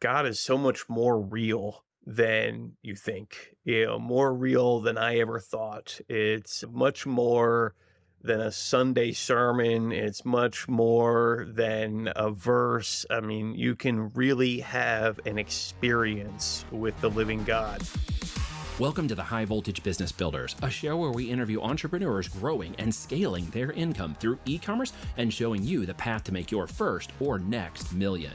God is so much more real than you think, more real than I ever thought. It's much more than a Sunday sermon. It's much more than a verse. I mean, you can really have an experience with the living God. Welcome to the High Voltage Business Builders, a show where we interview entrepreneurs growing and scaling their income through e-commerce and showing you the path to make your first or next million.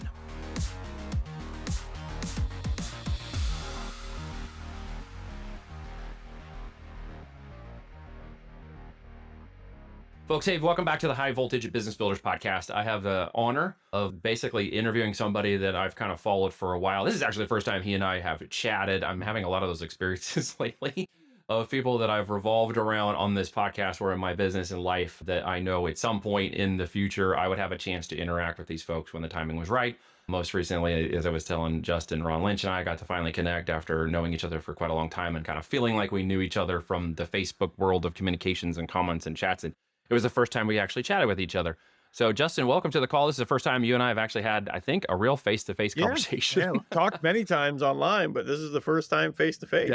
Folks, hey, welcome back to the High Voltage Business Builders podcast. I have the honor of basically interviewing somebody that I've kind of followed for a while. This is actually the first time he and I have chatted. I'm having a lot of those experiences lately of people that I've revolved around on this podcast or in my business and life that I know at some point in the future, I would have a chance to interact with these folks when the timing was right. Most recently, as I was telling Justin, Ron Lynch and I got to finally connect after knowing each other for quite a long time and kind of feeling like we knew each other from the Facebook world of communications and comments and chats. And it was the first time we actually chatted with each other. So Justin, welcome to the call. This is the first time you and I have actually had, I think, a real face-to-face conversation. Yeah, we've talked many times online, but this is the first time face to face.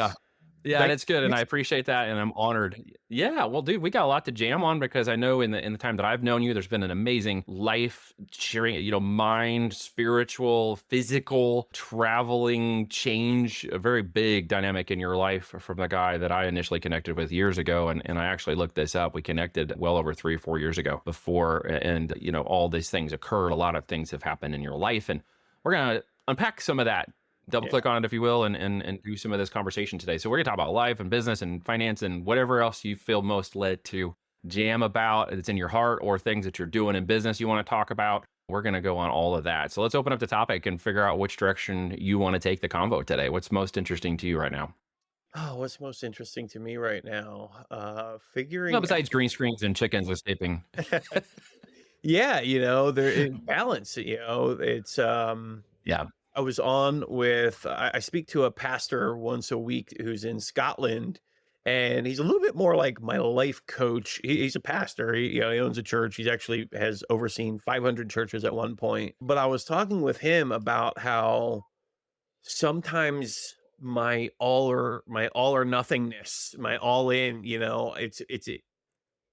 Yeah, and it's good, and I appreciate that, and I'm honored. Yeah, well, dude, we got a lot to jam on because I know in the time that I've known you, there's been an amazing life sharing, mind, spiritual, physical, traveling change, a very big dynamic in your life from the guy that I initially connected with years ago, and I actually looked this up. We connected well over 3 or 4 years ago before, and all these things occurred. A lot of things have happened in your life, and we're gonna unpack some of that. Double click on it, if you will, and do some of this conversation today. So we're going to talk about life and business and finance and whatever else you feel most led to jam about. It's in your heart or things that you're doing in business you want to talk about. We're going to go on all of that. So let's open up the topic and figure out which direction you want to take the convo today. What's most interesting to you right now? Oh, what's most interesting to me right now? Well, Figuring besides green screens and chickens escaping. Yeah, there is balance, it's Yeah. I was on with I speak to a pastor once a week who's in Scotland, and he's a little bit more like my life coach. He's a pastor. He owns a church. He's actually has overseen 500 churches at one point. But I was talking with him about how sometimes my all or nothingness, my all in, it's a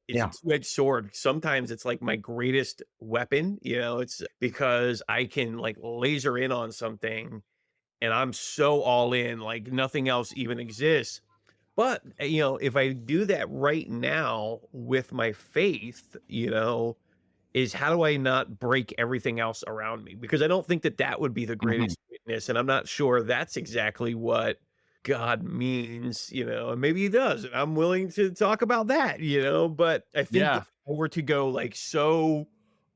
Yeah. two-edged sword. Sometimes it's like my greatest weapon, it's because I can like laser in on something and I'm so all in, like nothing else even exists. But, if I do that right now with my faith, is how do I not break everything else around me? Because I don't think that that would be the Mhm. greatest witness. And I'm not sure that's exactly what God means, and maybe he does. And I'm willing to talk about that, but I think Yeah. if I were to go like so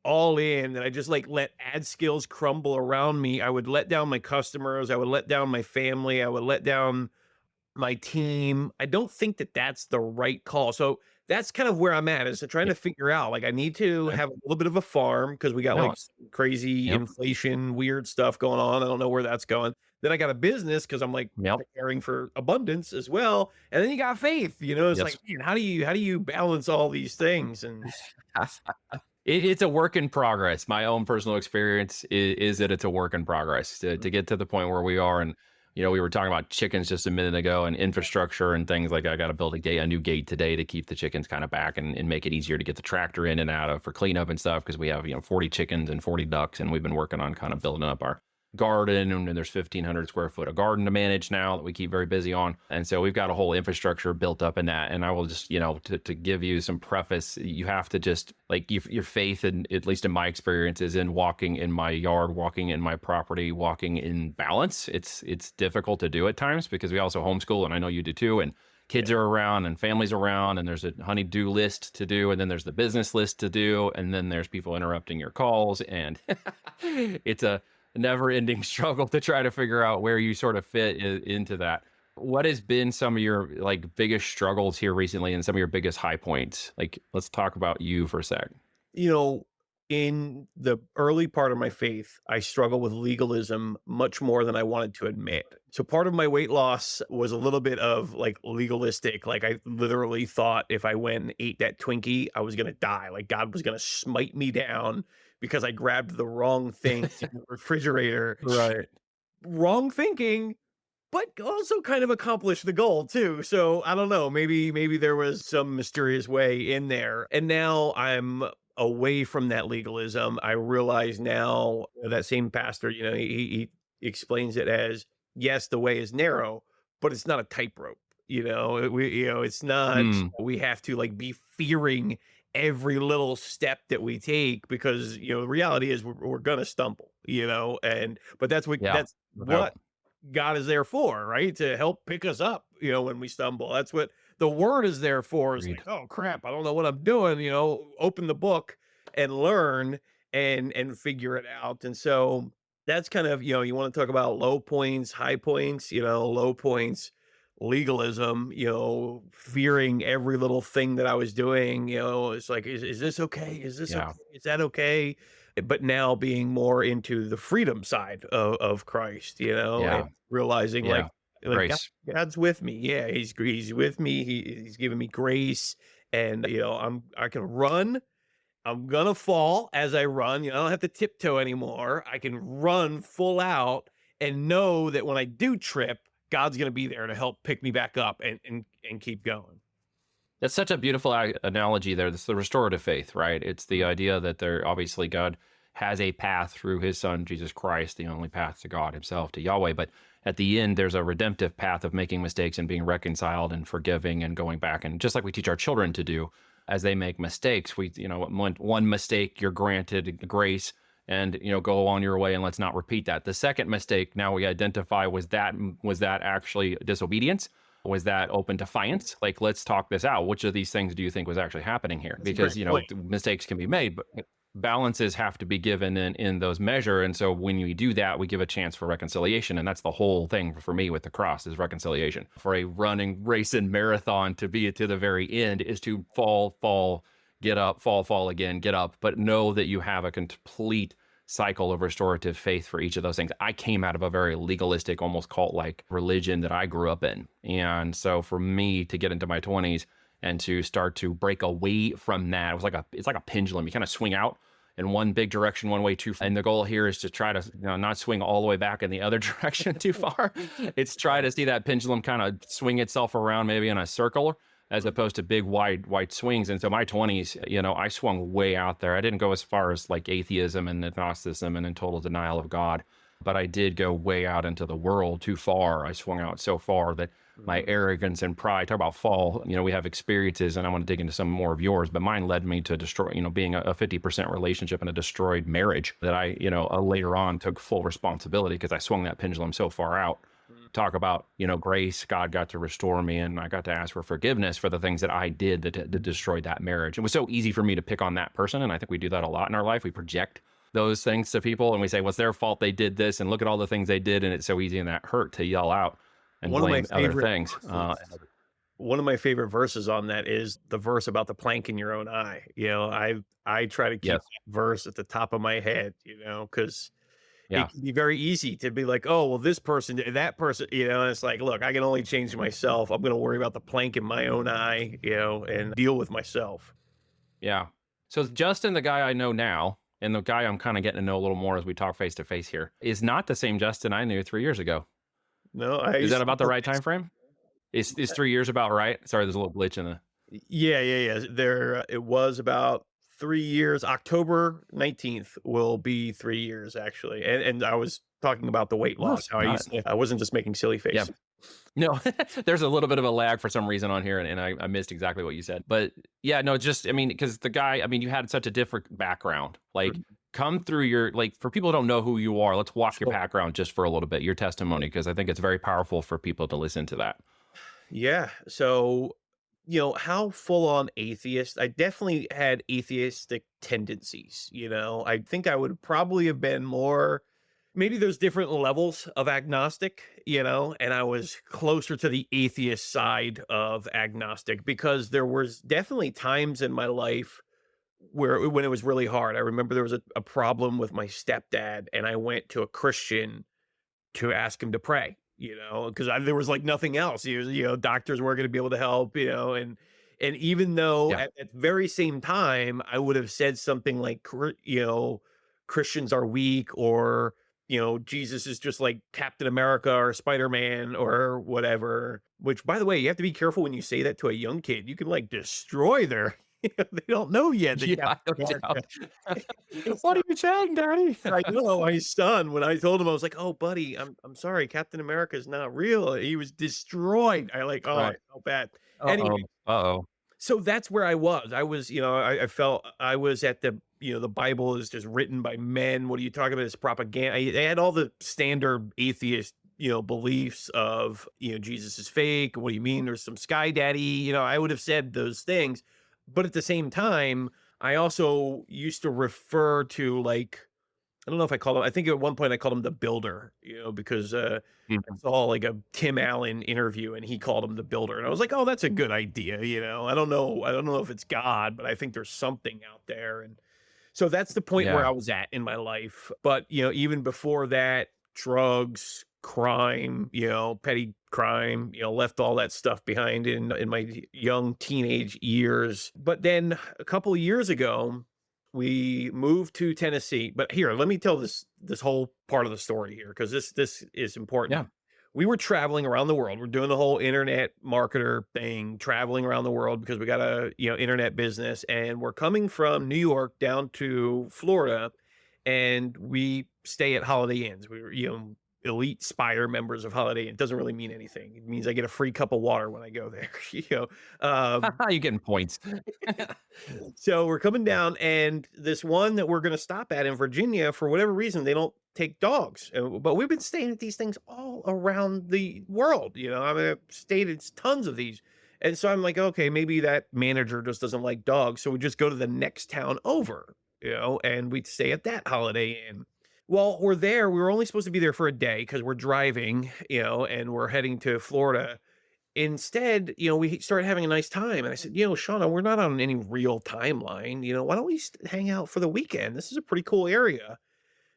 all in and I just like let ad skills crumble around me, I would let down my customers. I would let down my family. I would let down my team. I don't think that that's the right call. So that's kind of where I'm at is trying Yeah. to figigure out, like, I need to Okay. have a little bit of a farm because we got like Balance. crazy Yep. inflation, weird stuff going on. I don't know where that's going. Then I got a business because I'm like Yep. preparing for abundance as well. And then you got faith, it's like, Yes. man, how do you balance all these things? And It's a work in progress. My own personal experience is that it's a work in progress to get to the point where we are. And, we were talking about chickens just a minute ago and infrastructure and things like I got to build a new gate today to keep the chickens kind of back and make it easier to get the tractor in and out of for cleanup and stuff. Cause we have, 40 chickens and 40 ducks and we've been working on kind of building up our garden and there's 1,500 square foot of garden to manage now that we keep very busy on. And so we've got a whole infrastructure built up in that. And I will just, to give you some preface, you have to just like your faith, and at least in my experience, is in walking in my yard, walking in my property, walking in balance. It's difficult to do at times because we also homeschool, and I know you do too. And kids yeah, are around and families around, and there's a honey-do list to do, and then there's the business list to do, and then there's people interrupting your calls, and it's a never-ending struggle to try to figure out where you sort of fit into that. What has been some of your like biggest struggles here recently and some of your biggest high points? Like, let's talk about you for a sec. you know, in the early part of my faith, I struggle with legalism much more than I wanted to admit. So part of my weight loss was a little bit of like legalistic. Like I literally thought if I went and ate that Twinkie, I was going to die. Like God was going to smite me down because I grabbed the wrong thing in the refrigerator. Right. wrong thinking, but also kind of accomplish the goal too. So I don't know, maybe there was some mysterious way in there. And now I'm away from that legalism. I realize now that same pastor, he explains it as, yes, the way is narrow, but it's not a tightrope. It's not. Mm, We have to like be fearing every little step that we take because the reality is we're gonna stumble. And but that's what yeah, that's without what God is there for, right? To help pick us up, when we stumble. That's what the word is there for. Is read. like, oh crap, I don't know what I'm doing. Open the book and learn and figure it out. And so that's kind of, you want to talk about low points, high points, low points, legalism, fearing every little thing that I was doing, it's like, is this okay? Is this okay? Yeah, Is that okay? But now being more into the freedom side of Christ, yeah, and realizing yeah. like Grace. God's with me. Yeah, he's with me. He's giving me grace, and I can run. I'm gonna fall as I run. I don't have to tiptoe anymore. I can run full out and know that when I do trip, God's gonna be there to help pick me back up and keep going. That's such a beautiful analogy there. That's the restorative faith, right? It's the idea that there obviously God has a path through his son, Jesus Christ, the only path to God himself, to Yahweh. But at the end, there's a redemptive path of making mistakes and being reconciled and forgiving and going back. And just like we teach our children to do as they make mistakes, one mistake, you're granted grace and, go on your way and let's not repeat that. The second mistake, now we identify, was that actually disobedience? Was that open defiance? Like, let's talk this out. Which of these things do you think was actually happening here? That's a Because, great point. mistakes can be made, but balances have to be given in those measure. And so when we do that, we give a chance for reconciliation. And that's the whole thing for me with the cross is reconciliation. For a running race and marathon to be to the very end is to fall, get up, fall again, get up, but know that you have a complete cycle of restorative faith for each of those things. I came out of a very legalistic, almost cult like religion that I grew up in. And so for me to get into my 20s and to start to break away from that, it's like a pendulum. You kind of swing out in one big direction, one way too far. And the goal here is to try to not swing all the way back in the other direction too far. It's try to see that pendulum kind of swing itself around maybe in a circle as opposed to big wide swings. And so my 20s, I swung way out there. I didn't go as far as like atheism and agnosticism and in total denial of God, but I did go way out into the world too far. I swung out so far that my Mhm. arrogance and pride, talk about fall, we have experiences and I want to dig into some more of yours, but mine led me to destroy, being a 50% relationship and a destroyed marriage that I, later on took full responsibility because I swung that pendulum so far out. Talk about, grace, God got to restore me and I got to ask for forgiveness for the things that I did that destroyed that marriage. It was so easy for me to pick on that person. And I think we do that a lot in our life. We project those things to people and we say, well, it's their fault they did this and look at all the things they did. And it's so easy in that hurt to yell out and One of my blame other favorite things. verses One of my favorite verses on that is the verse about the plank in your own eye. I try to keep Yes. that verse at the top of my head, because Yeah. it can be very easy to be like, "Oh, well, this person, that person," and it's like, "Look, I can only change myself. I'm gonna worry about the plank in my own eye, and deal with myself." Yeah. So Justin, the guy I know now, and the guy I'm kind of getting to know a little more as we talk face to face here, is not the same Justin I knew 3 years ago. No, I Is that used to about the love right time frame? Is 3 years about right? Sorry, there's a little glitch in the. Yeah. It was about 3 years. October 19th will be 3 years actually, and I was talking about the weight Oh, loss, how got it. I wasn't just making silly Yeah. faces. No, there's a little bit of a lag for some reason on here, and I missed exactly what you said. But yeah, no, just I mean, because the guy, I mean, you had such a different background. Like, Mhm. come through your like for people who don't know who you are. Let's walk your Sure. background just for a little bit, your testimony, because I think it's very powerful for people to listen to that. Yeah. So, how full on atheist, I definitely had atheistic tendencies. I think I would probably have been more, maybe there's different levels of agnostic, and I was closer to the atheist side of agnostic because there was definitely times in my life where when it was really hard. I remember there was a problem with my stepdad, and I went to a Christian to ask him to pray, because there was like nothing else. Doctors weren't going to be able to help, and even though Yeah. at that very same time, I would have said something like, Christians are weak, or Jesus is just like Captain America or Spider-Man or whatever. Which, by the way, you have to be careful when you say that to a young kid. You can like destroy their, they don't know yet that Yeah, no Captain doubt. America is What are not. you saying, daddy? I know my son, when I told him, I was like, "Oh, buddy, I'm sorry, Captain America is not real. He was destroyed." I like, oh, I Right. felt bad. Uh-oh. Anyway, Uh-oh. so that's where I was. I was, I felt I was at the, the Bible is just written by men. What are you talking about? It's propaganda. They had all the standard atheist, beliefs of, Jesus is fake. What do you mean? There's some sky daddy. I would have said those things, but at the same time, I also used to refer to like, I don't know if I called him. I think at one point I called him the builder, because I Mhm. saw like a Tim Allen interview and he called him the builder. And I was like, oh, that's a good idea. I don't know. I don't know if it's God, but I think there's something out there. And so that's the point where Yeah. I was at in my life. But, even before that, drugs, crime, petty crime, left all that stuff behind in my young teenage years. But then a couple of years ago, we moved to Tennessee. But here, let me tell this whole part of the story here because this is important. Yeah. We were traveling around the world. We're doing the whole internet marketer thing, traveling around the world because we got a internet business, and we're coming from New York down to Florida, and we stay at Holiday Inns. We were elite Spire members of Holiday Inn. It doesn't really mean anything. It means I get a free cup of water when I go there. You're getting points. So we're coming down, and this one that we're going to stop at in Virginia, for whatever reason, they don't take dogs. But we've been staying at these things all around the world. I mean, I've stayed at tons of these. And so I'm like, okay, maybe that manager just doesn't like dogs. So we just go to the next town over, and we stay at that Holiday Inn. Well, we're there. We were only supposed to be there for a day because we're driving, and we're heading to Florida. Instead, we started having a nice time, and I said, Shauna, we're not on any real timeline. Why don't we hang out for the weekend? This is a pretty cool area.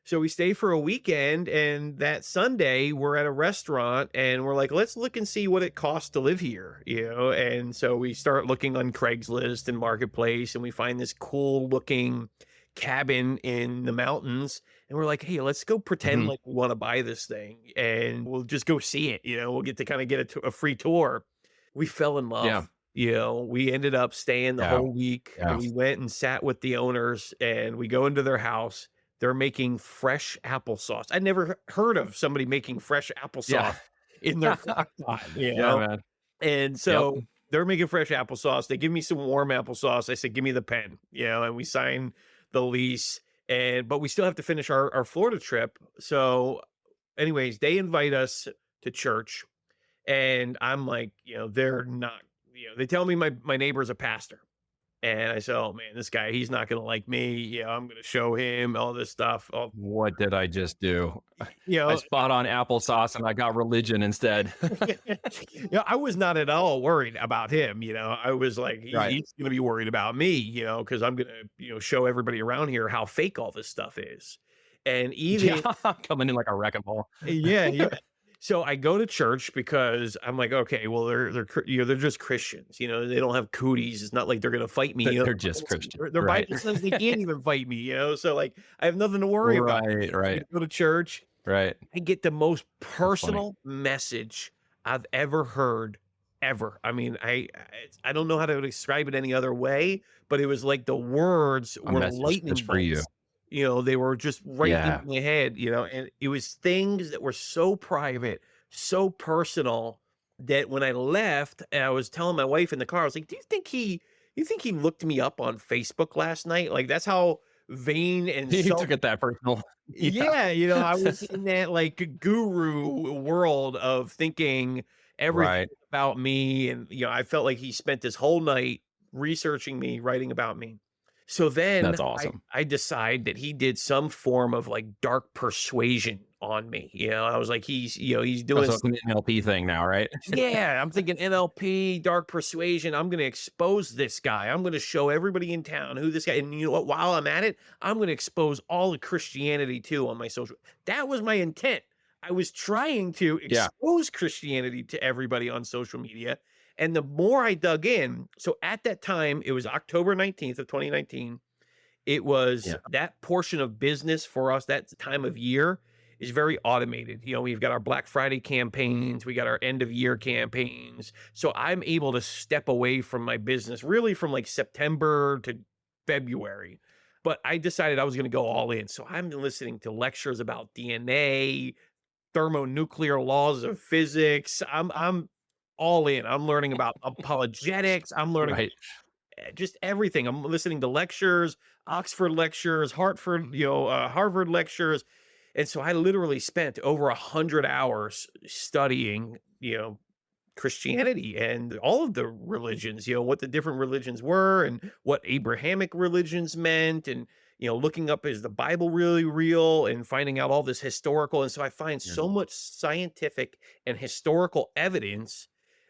So we stay for a weekend, and that Sunday we're at a restaurant, and we're like, let's look and see what it costs to live here, And so we start looking on Craigslist and Marketplace, and we find this cool looking cabin in the mountains, and we're like, hey, let's go pretend Mhm. like we want to buy this thing, and we'll just go see it. We'll get to kind of get a free tour. We fell in love. Yeah. We ended up staying the Yeah. whole week. Yeah. We went and sat with the owners, and we go into their house. They're making fresh applesauce. I never heard of somebody making fresh Yeah. applesauce in their crock pot, Yeah, man. And Yep. so they're making fresh applesauce. They give me some warm applesauce. I said, give me the pen, and we sign the lease. But we still have to finish our Florida trip. So, anyways, they invite us to church, and I'm like, they're not, they tell me my neighbor's a pastor. And I said, "Oh man, this guy, he's not gonna like me. I'm gonna show him all this stuff." Oh, What did I just do? you I know, spot on applesauce and I got religion instead. I was not at all worried about him. I was like, Right. He's gonna be worried about me. Because I'm gonna, show everybody around here how fake all this stuff is." And Yeah. even Coming in like a wrecking ball. yeah, yeah. So I go to church because I'm like, okay, well, they're just Christians. They don't have cooties. It's not like they're gonna fight me. They're just Christian. Their Right. Bible says they can't even fight me. So like, I have nothing to worry about. Right. I Right. go to church. Right. I get the most That's funny. personal message I've ever heard, ever. I mean, I don't know how to describe it any other way, but it was like the words A were message lightning just for you. bolts. They were just right Yeah. in my head, and it was things that were so private, so personal that when I left and I was telling my wife in the car, I was like, you think he looked me up on Facebook last night? Like that's how vain and You self took it that personal. Yeah. yeah, I was in that like guru world of thinking everything Right. about me. And, I felt like he spent this whole night researching me, writing about me. So then That's awesome. I decide that he did some form of like dark persuasion on me. I was like, he's doing That's an NLP thing now, right? yeah, I'm thinking NLP, dark persuasion. I'm going to expose this guy. I'm going to show everybody in town who this guy. And you know what? While I'm at it, I'm going to expose all of Christianity too on my social. That was my intent. I was trying to Yeah. expose Christianity to everybody on social media. And the more I dug in, so at that time, it was October 19th of 2019. It was Yeah. that portion of business for us, that time of year. is very automated. We've got our Black Friday campaigns, we got our end of year campaigns. So I'm able to step away from my business really from like September to February. But I decided I was going to go all in. So I'm listening to lectures about DNA, thermonuclear laws of physics. I'm all in. I'm learning about apologetics. I'm learning Right. just everything. I'm listening to lectures, Oxford lectures, Harvard lectures. And so I literally spent over 100 hours studying, Christianity and all of the religions, what the different religions were and what Abrahamic religions meant. And, looking up, is the Bible really real, and finding out all this historical. And so I find Yeah. so much scientific and historical evidence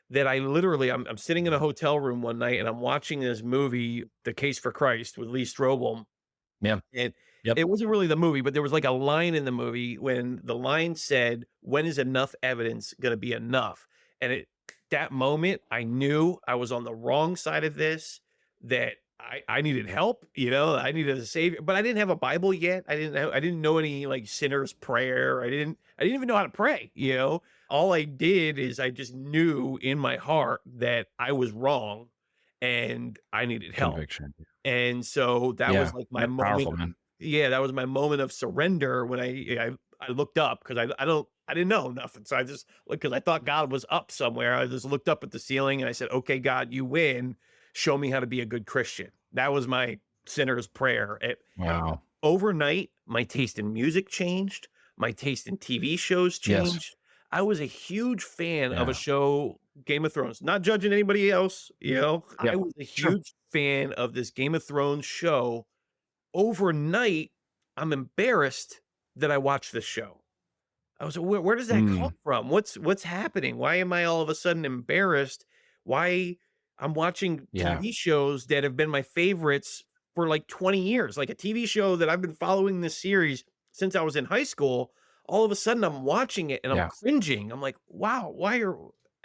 that I'm sitting in a hotel room one night and I'm watching this movie, The Case for Christ with Lee Strobel. Yeah. And Yep. it wasn't really the movie, but there was like a line in the movie when the line said, "When is enough evidence gonna be enough?" And at that moment, I knew I was on the wrong side of this, that I needed help, I needed a savior, but I didn't have a Bible yet. I didn't know any like sinner's prayer. I didn't even know how to pray. All I did is I just knew in my heart that I was wrong and I needed help. Conviction. And so that was Yeah. like my That's moment. powerful, man. Yeah, that was my moment of surrender when I looked up, because I didn't know nothing. So I just looked, because I thought God was up somewhere. I just looked up at the ceiling and I said, "Okay, God, you win. Show me how to be a good Christian." That was my sinner's prayer. Wow. Overnight, my taste in music changed. My taste in TV shows Yes. changed. I was a huge fan of a Yeah. show, Game of Thrones. Not judging anybody else. I Yep. was a Sure. huge fan of this Game of Thrones show. Overnight, I'm embarrassed that I watched this show. I was like, where does that come Mm. from? What's happening? Why am I all of a sudden embarrassed? Why I'm watching Yeah. TV shows that have been my favorites for like 20 years, like a TV show that I've been following this series since I was in high school. All of a sudden I'm watching it and I'm Yeah. cringing. I'm like, wow,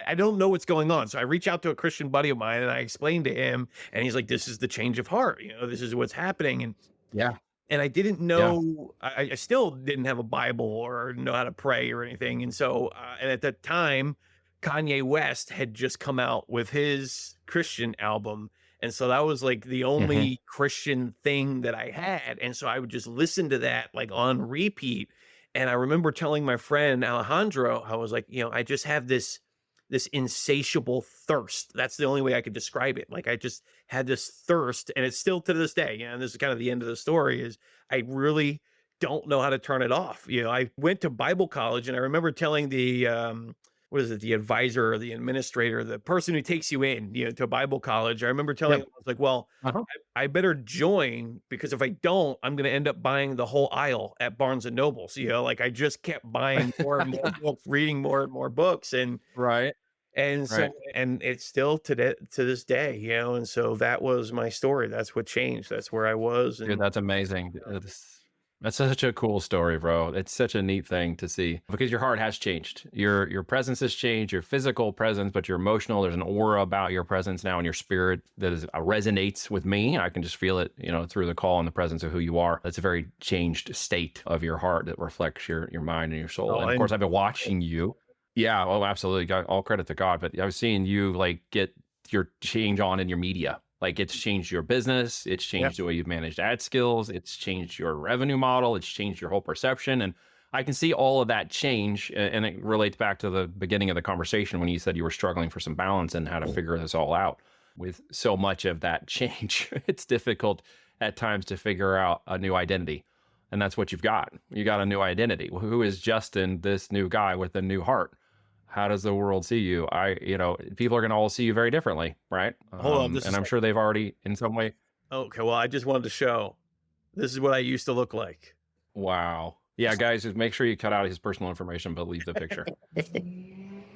I don't know what's going on. So I reach out to a Christian buddy of mine and I explain to him, and he's like, "This is the change of heart. This is what's happening." Yeah. And I didn't Yeah. know, I still didn't have a Bible or know how to pray or anything. And so, and at that time, Kanye West had just come out with his Christian album. And so that was like the Mhm. only Christian thing that I had. And so I would just listen to that like on repeat. And I remember telling my friend Alejandro, I was like, I just have this insatiable thirst. That's the only way I could describe it. Like I just had this thirst, and it's still to this day. And this is kind of the end of the story, is I really don't know how to turn it off. I went to Bible college, and I remember telling the what is it, the advisor or the administrator, the person who takes you in, to Bible college. I remember telling Yep. him, I was like, "Well, Uh-huh. I better join, because if I don't, I'm going to end up buying the whole aisle at Barnes and Nobles." Like I just kept buying more and more books, reading more and more books, Right. and so Right. and it's still to this day, and so that was my story. That's what changed. That's where I was. Dude, And that's amazing. That's such a cool story, bro. It's such a neat thing to see because your heart has changed. Your presence has changed, your physical presence, but your emotional, there's an aura about your presence now, and your spirit that is resonates with me. I can just feel it, through the call and the presence of who you are. It's a very changed state of your heart that reflects your mind and your soul. oh, And of course, I've been watching you. Yeah, oh, absolutely. Got all credit to God. But I was seeing you like get your change on in your media. Like it's changed your business, it's yeah. changed the way you've managed ad skills, it's changed your revenue model, it's changed your whole perception. And I can see all of that change. And it relates back to the beginning of the conversation when you said you were struggling for some balance and how to figure this all out. With so much of that change, it's difficult at times to figure out a new identity. And that's what you've got. You got a new identity. Well, who is Justin, this new guy with a new heart? How does the world see you? People are going to all see you very differently, right? Hold on, this And is I'm like, sure they've already, in some way, okay. Well, I just wanted to show this is what I used to look like. wow. Yeah, guys, just make sure you cut out his personal information, but leave the picture.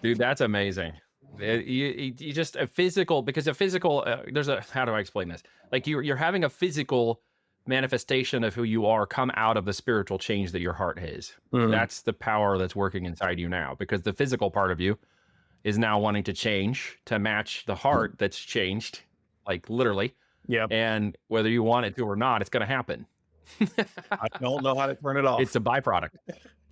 Dude, that's amazing. You just a physical, because a physical, there's a, how do I explain this? Like you're having a physical manifestation of who you are come out of the spiritual change that your heart has. Mm, That's the power that's working inside you now, because the physical part of you is now wanting to change to match the heart that's changed, like literally. yeah, And whether you want it to or not, it's going to happen. I don't know how to turn it It's off. a byproduct.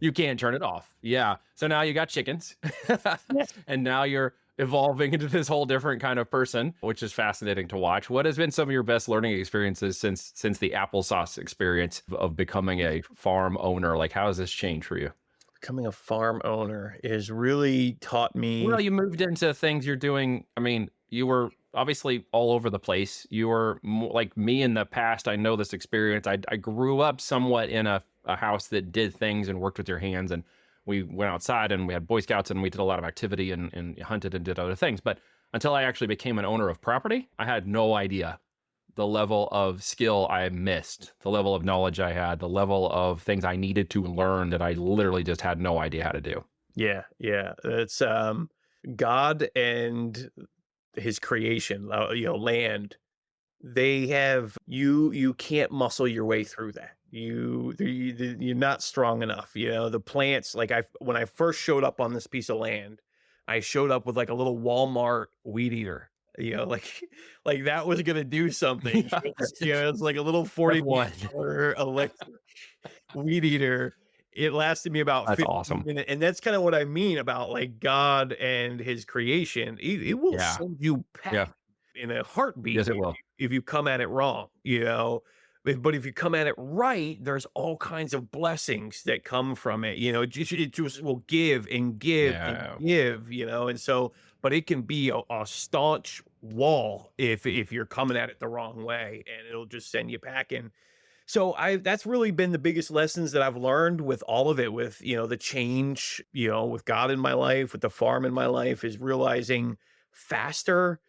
You can't turn it off. Yeah. So now you got chickens Yeah. and now you're evolving into this whole different kind of person, which is fascinating to watch. What has been some of your best learning experiences since the applesauce experience of becoming a farm owner? Like how has this changed for you? Becoming a farm owner has really taught Well, me. you moved into things you're doing. I mean, you were obviously all over the place. You were like me in the past. I know this experience. I grew up somewhat in a house that did things and worked with your hands. And we went outside and we had Boy Scouts and we did a lot of activity and hunted and did other things. But until I actually became an owner of property, I had no idea the level of skill I missed, the level of knowledge I had, the level of things I needed to learn that I literally just had no idea how to do. Yeah, yeah. It's God and his creation, land. They have you can't muscle your way through that. You're not strong enough. The plants, like when I first showed up on this piece of land, I showed up with like a little Walmart weed eater. Like like that was gonna do something. It's like a little F1. $49 electric weed eater. It lasted me about That's 15 awesome. minutes. And that's kind of what I mean about like God and his creation. It will Yeah. send you Yeah. packing in a heartbeat Yes, it will. if you come at it wrong. But if you come at it right, there's all kinds of blessings that come from it. It just will give and give and Yeah. give. And so, but it can be a staunch wall if you're coming at it the wrong way, and it'll just send you packing. So that's really been the biggest lessons that I've learned with all of it, with, the change, with God in my life, with the farm in my life, is realizing faster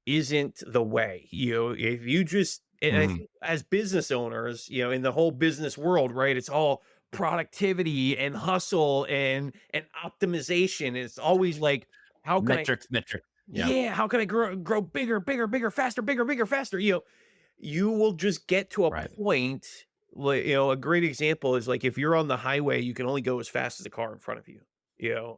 isn't the way. If you just, and I Mhm. think as business owners, in the whole business world, right? It's all productivity and hustle and optimization. It's always like, how can I, Metrics, metrics. Yeah. yeah, how can I grow bigger, bigger, bigger, faster, bigger, bigger, faster? You will just get to a Right. point, like, a great example is like if you're on the highway, you can only go as fast as the car in front of you.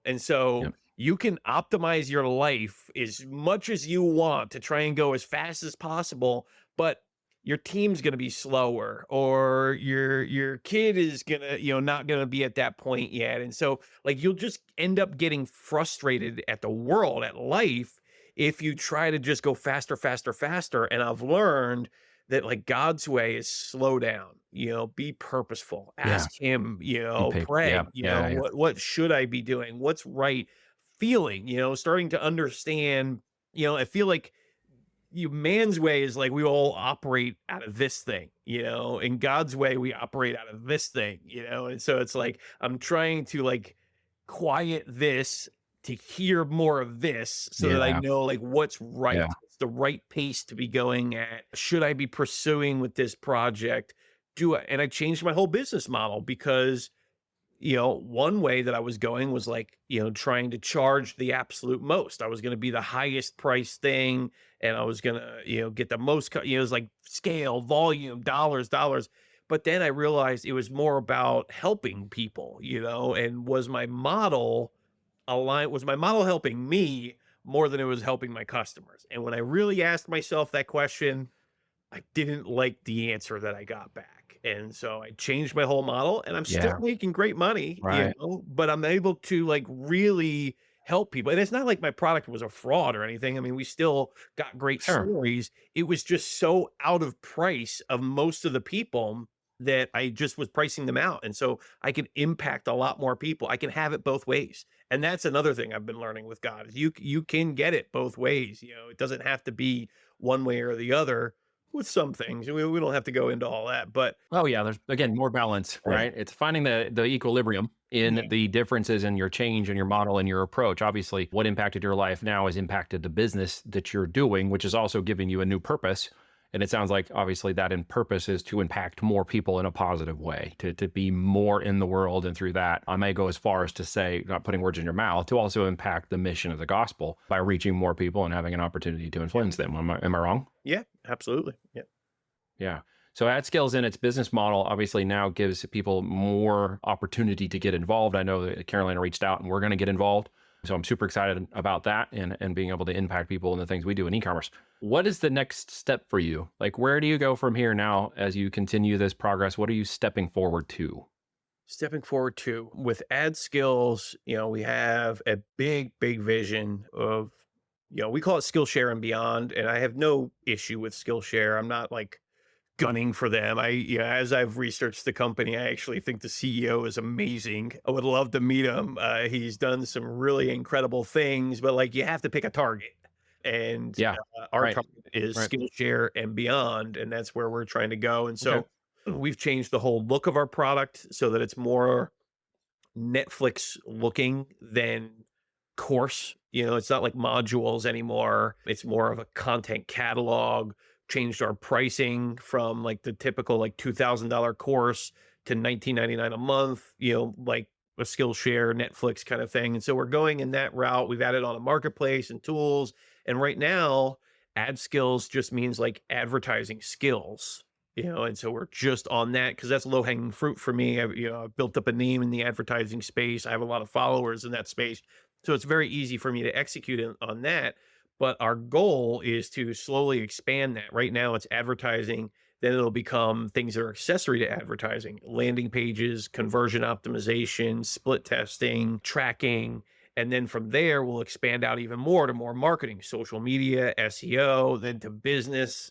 And so Yep. you can optimize your life as much as you want to try and go as fast as possible, but your team's going to be slower, or your kid is going to, not going to be at that point yet. And so like you'll just end up getting frustrated at the world, at life, if you try to just go faster, faster, faster. And I've learned that like God's way is slow down, be purposeful, Yeah. ask him, Be patient. pray, Yeah. Yeah. Yeah. what should I be doing? What's right? Feeling, starting to understand, I feel like man's way is like we all operate out of this thing, in God's way, we operate out of this thing. And so it's like I'm trying to like quiet this to hear more of this so that I Yeah. know like what's right. Yeah. What's the right pace to be going at? Should I be pursuing with this project? And I changed my whole business model because, one way that I was going was like, trying to charge the absolute most. I was going to be the highest price thing, and I was going to, get the most, it was like scale, volume, dollars, dollars. But then I realized it was more about helping people, and was my model helping me more than it was helping my customers? And when I really asked myself that question, I didn't like the answer that I got back. And so I changed my whole model, and I'm still Yeah. making great money, Right. but I'm able to like really help people. And it's not like my product was a fraud or anything. I mean, we still got great Sure. stories. It was just so out of price of most of the people that I just was pricing them out. And so I can impact a lot more people. I can have it both ways. And that's another thing I've been learning with God is you can get it both ways. It doesn't have to be one way or the other with some things. We don't have to go into all that, but Oh yeah, there's again more balance, yeah, right? It's finding the equilibrium in yeah, the differences in your change and your model and your approach. Obviously, what impacted your life now has impacted the business that you're doing, which is also giving you a new purpose. And it sounds like obviously that in purpose is to impact more people in a positive way, to be more in the world. And through that, I may go as far as to say, not putting words in your mouth, to also impact the mission of the gospel by reaching more people and having an opportunity to yeah, influence them. Am I wrong? yeah, absolutely. Yeah. Yeah. So AdScales in its business model obviously now gives people more opportunity to get involved. I know that Carolina reached out and we're going to get involved. So I'm super excited about that and being able to impact people in the things we do in e-commerce. What is the next step for you? Like, where do you go from here now as you continue this progress? What are you stepping forward to? Stepping forward to with ad skills, we have a big vision of, we call it Skillshare and beyond. And I have no issue with Skillshare. I'm not like gunning for them. As I've researched the company, I actually think the CEO is amazing. I would love to meet him. He's done some really incredible things, but like you have to pick a target. And Yeah. our Right. target is Right. Skillshare and beyond. And that's where we're trying to go. And Okay. so we've changed the whole look of our product so that it's more Netflix looking than course. It's not like modules anymore. It's more of a content catalog. Changed our pricing from like the typical like $2,000 course to 19.99 a month, like a Skillshare, Netflix kind of thing. And so we're going in that route. We've added on a marketplace and tools. And right now, ad skills just means like advertising skills. And so we're just on that because that's low hanging fruit for me. I've built up a name in the advertising space. I have a lot of followers in that space. So it's very easy for me to execute on that. But our goal is to slowly expand that. Right now, it's advertising. Then it'll become things that are accessory to advertising, landing pages, conversion optimization, split testing, tracking. And then from there, we'll expand out even more to more marketing, social media, SEO, then to business,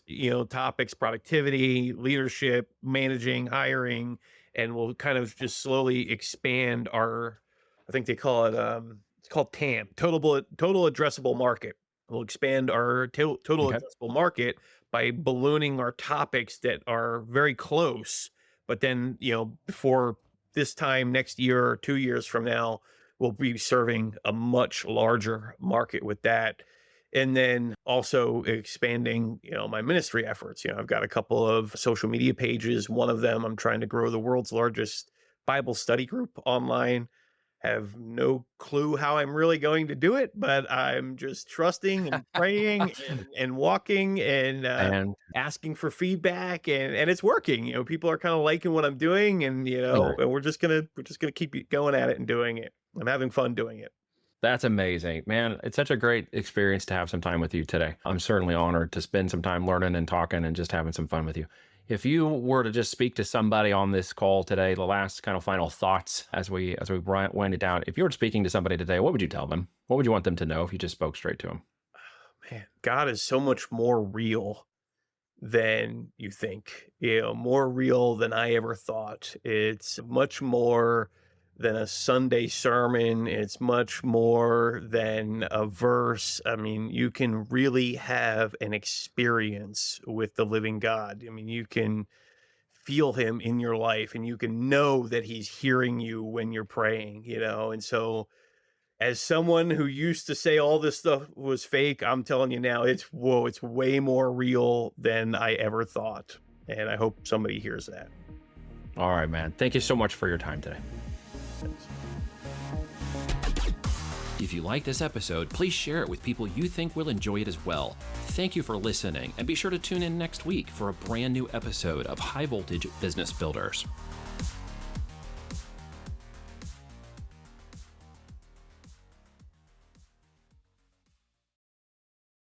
topics, productivity, leadership, managing, hiring. And we'll kind of just slowly expand I think they call it, it's called TAM, total addressable market. We'll expand our total Okay. addressable market by ballooning our topics that are very close. But then, before this time next year or 2 years from now, we'll be serving a much larger market with that. And then also expanding, my ministry efforts. I've got a couple of social media pages. One of them, I'm trying to grow the world's largest Bible study group online. Have no clue how I'm really going to do it, but I'm just trusting and praying and walking and And asking for feedback, and it's working. People are kind of liking what I'm doing, and and we're just gonna keep going at it and doing it. I'm having fun doing it. that's amazing, man. It's such a great experience to have some time with you today. I'm certainly honored to spend some time learning and talking and just having some fun with you. If you were to just speak to somebody on this call today, the last kind of final thoughts as we wind it down, if you were speaking to somebody today, what would you tell them? What would you want them to know if you just spoke straight to them? Man, God is so much more real than you think, more real than I ever thought. It's much more than a Sunday sermon. It's much more than a verse. I mean, you can really have an experience with the living God. I mean, you can feel him in your life and you can know that he's hearing you when you're praying, and so as someone who used to say all this stuff was fake, I'm telling you now, it's way more real than I ever thought. And I hope somebody hears that. All right, man. Thank you so much for your time today. Thanks. If you like this episode, please share it with people you think will enjoy it as well. Thank you for listening, and be sure to tune in next week for a brand new episode of High Voltage Business Builders.